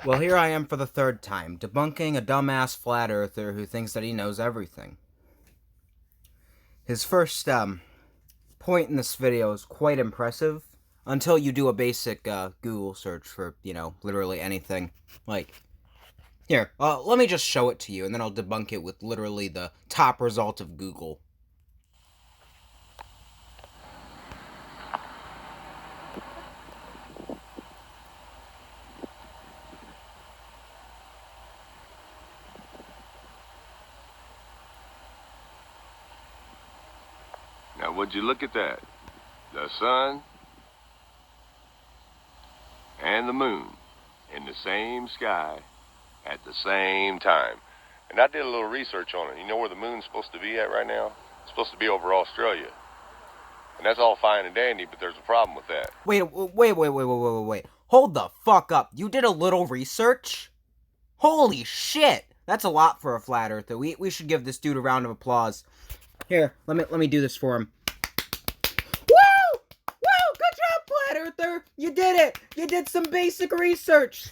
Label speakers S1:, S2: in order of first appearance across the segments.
S1: Well, here I am for the third time, debunking a dumbass flat earther who thinks that he knows everything. His first point in this video is quite impressive, until you do a basic Google search for, literally anything. Like, here, let me just show it to you, and then I'll debunk it with literally the top result of Google.
S2: Now, would you look at that? The sun and the moon in the same sky at the same time. And I did a little research on it. You know where the moon's supposed to be at right now? It's supposed to be over Australia. And that's all fine and dandy, but there's a problem with that.
S1: Wait. Hold the fuck up. You did a little research? Holy shit! That's a lot for a flat earther. We should give this dude a round of applause. Here, let me do this for him. Woo! Woo! Good job, flat earther! You did it! You did some basic research!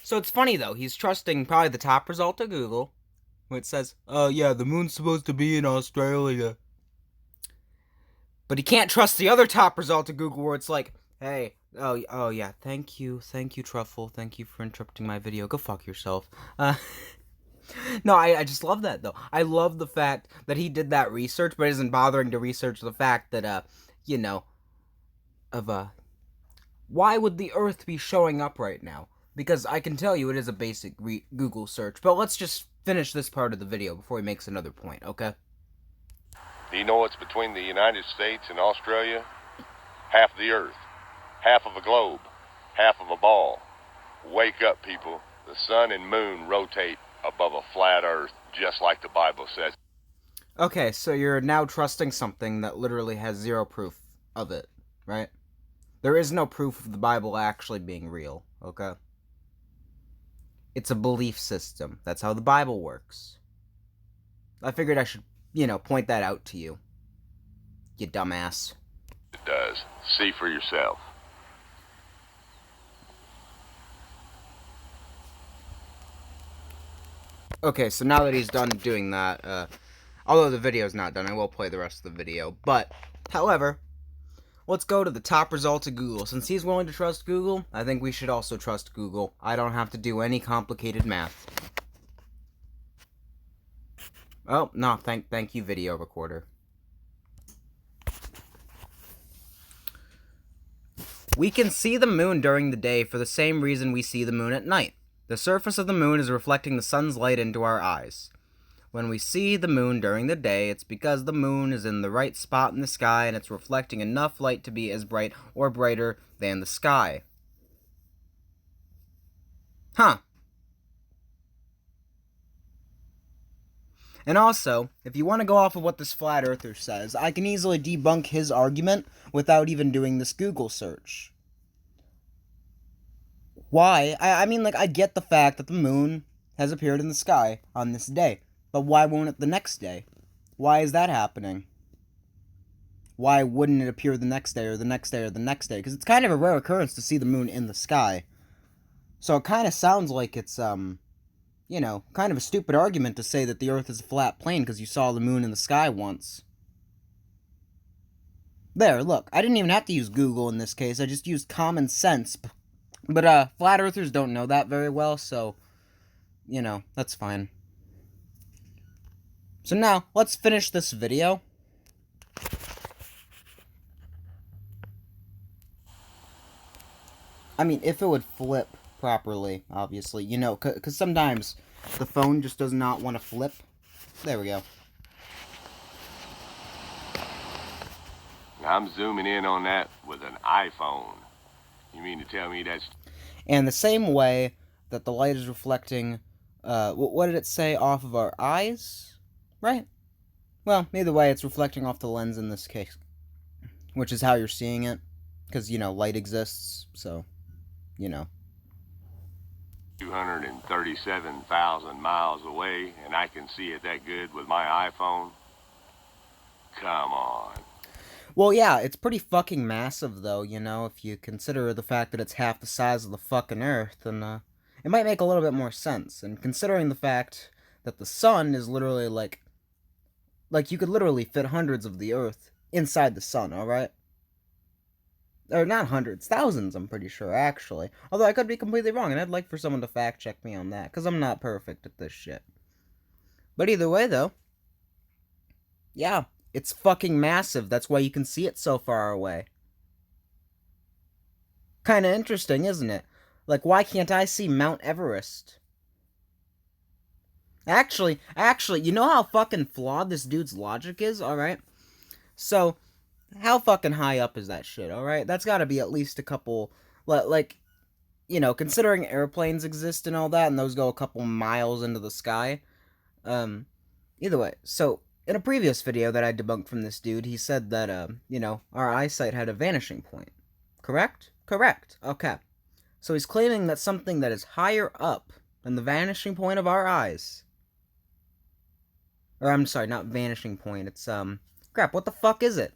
S1: So it's funny though, he's trusting probably the top result of Google, which says, yeah, the moon's supposed to be in Australia. But he can't trust the other top result of Google where it's like, hey, oh yeah, thank you, Truffle, thank you for interrupting my video, go fuck yourself. No, I just love that, though. I love the fact that he did that research, but isn't bothering to research the fact that, why would the Earth be showing up right now? Because I can tell you it is a basic Google search, but let's just finish this part of the video before he makes another point, okay?
S2: Do you know what's between the United States and Australia? Half the Earth, half of a globe, half of a ball. Wake up, people. The sun and moon rotate above a flat Earth, just like the Bible says.
S1: Okay, so you're now trusting something that literally has zero proof of it, right? There is no proof of the Bible actually being real, okay? It's a belief system. That's how the Bible works. I figured I should, point that out to you. You dumbass.
S2: It does. See for yourself.
S1: Okay, so now that he's done doing that, although the video's not done, I will play the rest of the video. But, however, let's go to the top results of Google. Since he's willing to trust Google, I think we should also trust Google. I don't have to do any complicated math. Oh, no, thank you, video recorder. We can see the moon during the day for the same reason we see the moon at night. The surface of the moon is reflecting the sun's light into our eyes. When we see the moon during the day, it's because the moon is in the right spot in the sky and it's reflecting enough light to be as bright or brighter than the sky. Huh. And also, if you want to go off of what this flat earther says, I can easily debunk his argument without even doing this Google search. Why? I mean, I get the fact that the moon has appeared in the sky on this day, but why won't it the next day? Why is that happening? Why wouldn't it appear the next day, or the next day, or the next day? Because it's kind of a rare occurrence to see the moon in the sky. So it kind of sounds like it's, kind of a stupid argument to say that the Earth is a flat plane because you saw the moon in the sky once. There, look, I didn't even have to use Google in this case, I just used common sense. But, flat earthers don't know that very well, so, that's fine. So now, let's finish this video. I mean, if it would flip properly, obviously, because sometimes the phone just does not want to flip. There we go.
S2: I'm zooming in on that with an iPhone. You mean to tell me that's...
S1: And the same way that the light is reflecting, what did it say, off of our eyes? Right? Well, either way, it's reflecting off the lens in this case, which is how you're seeing it, because, light exists, so,
S2: 237,000 miles away, and I can see it that good with my iPhone? Come on.
S1: Well, yeah, it's pretty fucking massive, though, if you consider the fact that it's half the size of the fucking Earth, and, it might make a little bit more sense. And considering the fact that the sun is literally like you could literally fit hundreds of the Earth inside the sun, alright? Or not hundreds, thousands, I'm pretty sure, actually. Although I could be completely wrong, and I'd like for someone to fact check me on that, because I'm not perfect at this shit. But either way, though, yeah, it's fucking massive. That's why you can see it so far away. Kinda interesting, isn't it? Like, why can't I see Mount Everest? Actually, you know how fucking flawed this dude's logic is, alright? So, how fucking high up is that shit, alright? That's gotta be at least a couple, like, you know, considering airplanes exist and all that, and those go a couple miles into the sky, either way, so, in a previous video that I debunked from this dude, he said that, you know, our eyesight had a vanishing point. Correct? Correct. Okay. So he's claiming that something that is higher up than the vanishing point of our eyes, or I'm sorry, not vanishing point, it's, crap, what the fuck is it?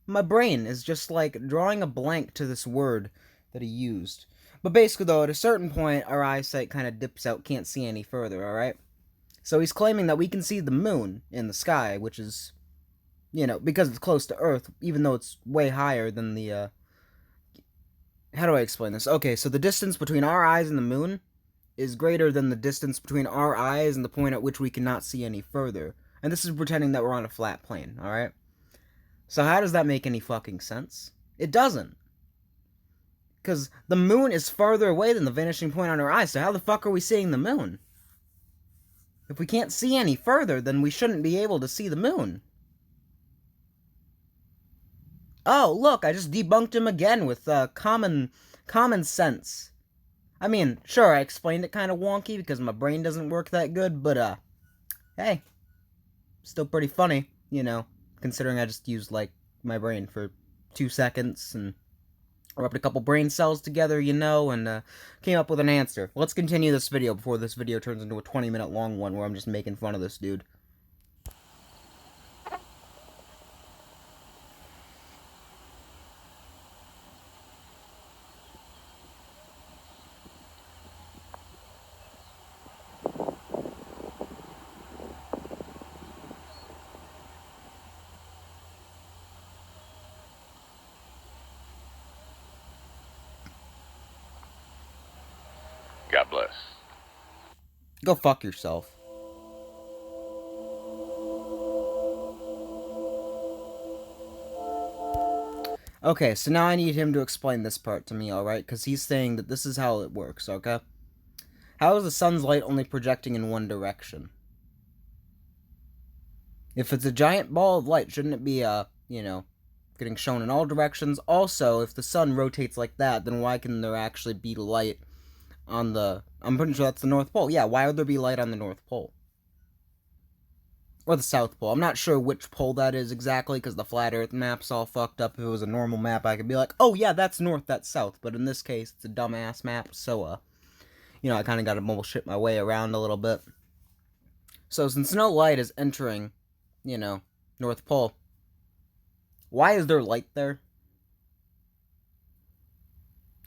S1: My brain is just, like, drawing a blank to this word that he used. But basically, though, at a certain point, our eyesight kind of dips out, can't see any further, alright? So he's claiming that we can see the moon in the sky, which is, you know, because it's close to Earth, even though it's way higher than the, how do I explain this? Okay, so the distance between our eyes and the moon is greater than the distance between our eyes and the point at which we cannot see any further. And this is pretending that we're on a flat plane, alright? So how does that make any fucking sense? It doesn't. Because the moon is farther away than the vanishing point on our eyes, so how the fuck are we seeing the moon? If we can't see any further, then we shouldn't be able to see the moon. Oh, look, I just debunked him again with common sense. I mean, sure, I explained it kind of wonky because my brain doesn't work that good, but, hey, still pretty funny, you know, considering I just used, like, my brain for 2 seconds and rubbed a couple brain cells together, you know, and came up with an answer. Let's continue this video before this video turns into a 20-minute long one where I'm just making fun of this dude.
S2: God bless.
S1: Go fuck yourself. Okay, so now I need him to explain this part to me, alright? Because he's saying that this is how it works, okay? How is the sun's light only projecting in one direction? If it's a giant ball of light, shouldn't it be, you know, getting shown in all directions? Also, if the sun rotates like that, then why can there actually be light on the... I'm pretty sure that's the North Pole. Yeah, why would there be light on the North Pole? Or the South Pole. I'm not sure which pole that is exactly, because the flat Earth map's all fucked up. If it was a normal map, I could be like, oh yeah, that's north, that's south. But in this case, it's a dumbass map, so, you know, I kind of got to bullshit my way around a little bit. So, since no light is entering, you know, North Pole, why is there light there?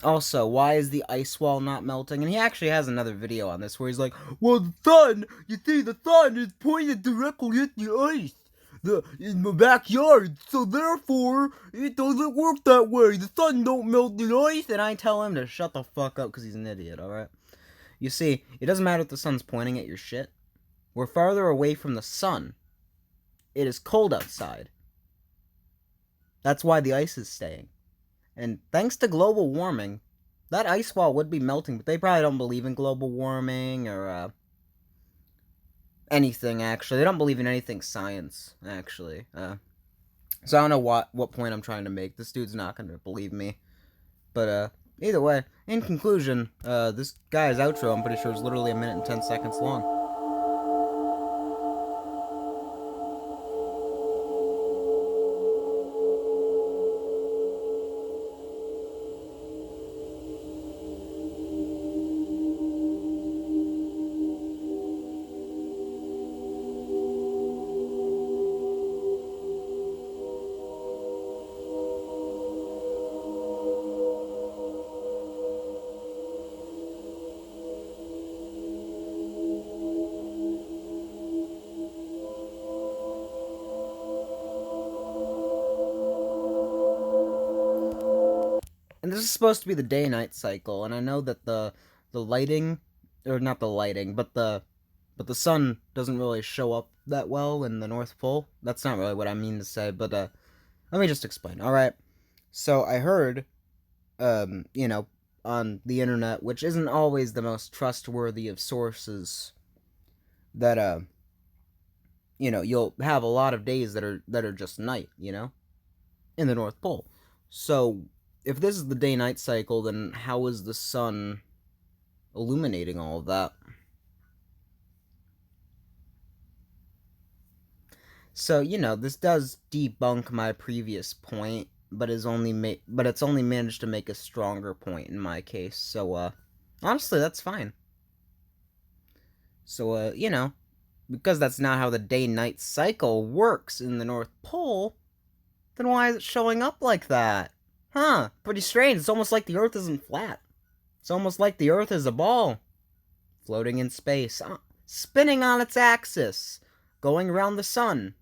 S1: Also, why is the ice wall not melting? And he actually has another video on this where he's like, well, the sun, you see, the sun is pointed directly at the ice in the backyard, so therefore, it doesn't work that way. The sun don't melt the ice. And I tell him to shut the fuck up because he's an idiot, alright? You see, it doesn't matter if the sun's pointing at your shit. We're farther away from the sun. It is cold outside. That's why the ice is staying. And thanks to global warming, that ice wall would be melting, but they probably don't believe in global warming or anything, actually. They don't believe in anything science, actually. So I don't know what point I'm trying to make. This dude's not going to believe me. But either way, in conclusion, this guy's outro, I'm pretty sure, is literally 1 minute and 10 seconds long. And this is supposed to be the day-night cycle, and I know that the lighting, or not the lighting, but the sun doesn't really show up that well in the North Pole. That's not really what I mean to say, but let me just explain. All right. So I heard, you know, on the internet, which isn't always the most trustworthy of sources, that you'll have a lot of days that are just night, in the North Pole. So if this is the day-night cycle, then how is the sun illuminating all of that? So this does debunk my previous point, but it's only managed to make a stronger point in my case. So honestly, that's fine. So because that's not how the day-night cycle works in the North Pole, then why is it showing up like that? Huh, pretty strange. It's almost like the Earth isn't flat. It's almost like the Earth is a ball, floating in space, spinning on its axis, going around the sun.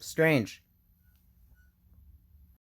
S1: Strange.